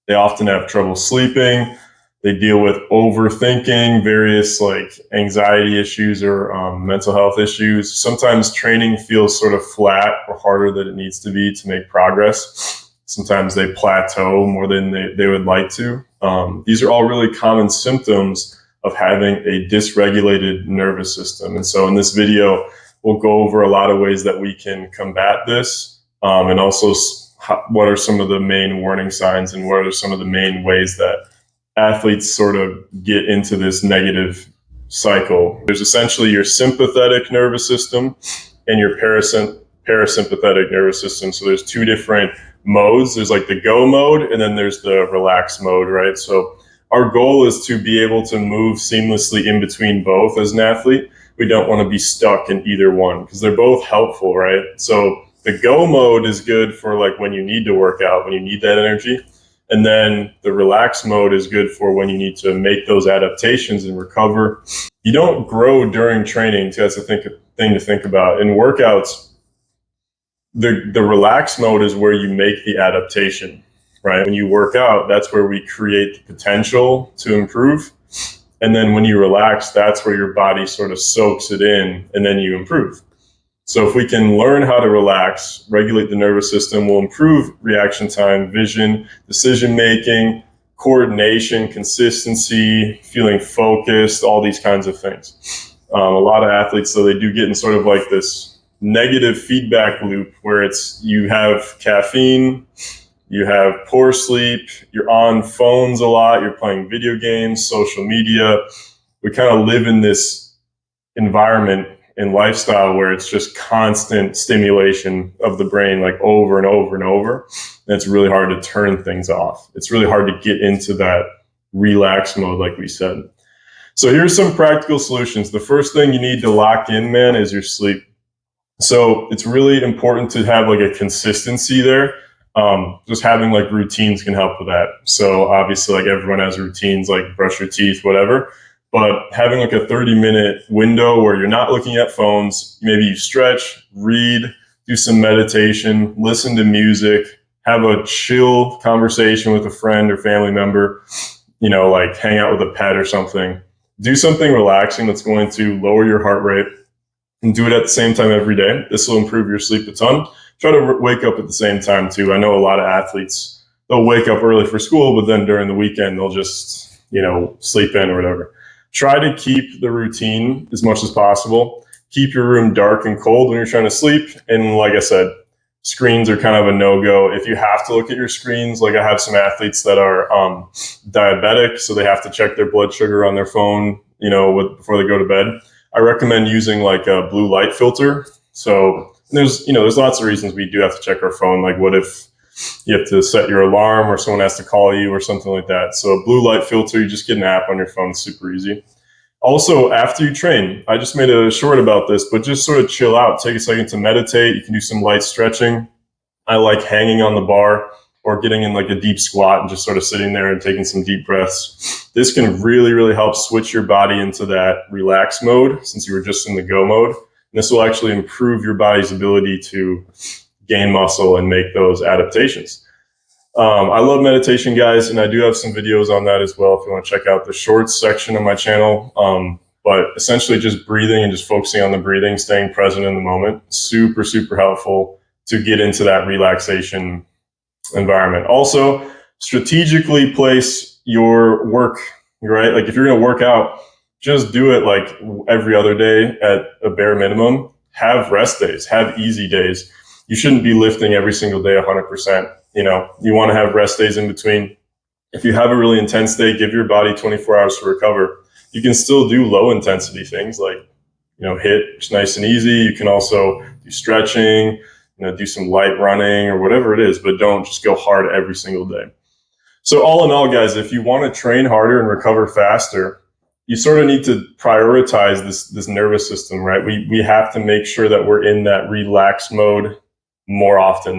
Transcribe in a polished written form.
They often have trouble sleeping. They deal with overthinking, various like anxiety issues or mental health issues. Sometimes training feels sort of flat or harder than it needs to be to make progress. Sometimes they plateau more than they would like to. These are all really common symptoms of having a dysregulated nervous system. And so in this video, we'll go over a lot of ways that we can combat this, and also what are some of the main warning signs and what are some of the main ways that athletes sort of get into this negative cycle. There's essentially your sympathetic nervous system and your parasympathetic nervous system. So there's two different modes. There's like the go mode and then there's the relax mode, right? So our goal is to be able to move seamlessly in between both as an athlete. We don't want to be stuck in either one because they're both helpful, right? So the go mode is good for like when you need to work out, when you need that energy. And then the relax mode is good for when you need to make those adaptations and recover. You don't grow during training. So that's a thing to think about. In workouts, the relax mode is where you make the adaptation, right? When you work out, that's where we create the potential to improve. And then when you relax, that's where your body sort of soaks it in and then you improve. So if we can learn how to relax, regulate the nervous system, we'll improve reaction time, vision, decision-making, coordination, consistency, feeling focused, all these kinds of things. A lot of athletes, though, they do get in sort of like this negative feedback loop where it's you have caffeine, you have poor sleep, you're on phones a lot, you're playing video games, social media. We kind of live in this environment and lifestyle where it's just constant stimulation of the brain, like over and over and over. And it's really hard to turn things off. It's really hard to get into that relax mode, like we said. So here's some practical solutions. The first thing you need to lock in, man, is your sleep. So it's really important to have like a consistency there. Just having like routines can help with that. So obviously like everyone has routines like brush your teeth, whatever. But having like a 30-minute window where you're not looking at phones, maybe you stretch, read, do some meditation, listen to music, have a chill conversation with a friend or family member, you know, like hang out with a pet or something. Do something relaxing that's going to lower your heart rate and do it at the same time every day. This will improve your sleep a ton. Try to wake up at the same time too. I know a lot of athletes, they'll wake up early for school, but then during the weekend, they'll just, you know, sleep in or whatever. Try to keep the routine as much as possible. Keep your room dark and cold when you're trying to sleep. And like I said, screens are kind of a no-go. If you have to look at your screens, like I have some athletes that are diabetic, so they have to check their blood sugar on their phone, you know, before they go to bed. I recommend using like a blue light filter. So there's lots of reasons we do have to check our phone. Like what if you have to set your alarm or someone has to call you or something like that. So a blue light filter, you just get an app on your phone, super easy. Also, after you train, I just made a short about this, but just sort of chill out. Take a second to meditate. You can do some light stretching. I like hanging on the bar or getting in like a deep squat and just sort of sitting there and taking some deep breaths. This can really, really help switch your body into that relax mode since you were just in the go mode. And this will actually improve your body's ability to gain muscle and make those adaptations. I love meditation, guys, and I do have some videos on that as well if you want to check out the shorts section of my channel. But essentially just breathing and just focusing on the breathing, staying present in the moment, super, super helpful to get into that relaxation environment. Also, strategically place your work, right? Like if you're going to work out, just do it like every other day at a bare minimum. Have rest days, have easy days. You shouldn't be lifting every single day 100%. You know, you want to have rest days in between. If you have a really intense day, give your body 24 hours to recover. You can still do low intensity things like, you know, hit just nice and easy. You can also do stretching, you know, do some light running or whatever it is, but don't just go hard every single day. So all in all, guys, if you want to train harder and recover faster, you sort of need to prioritize this nervous system, right? We have to make sure that we're in that relax mode more often.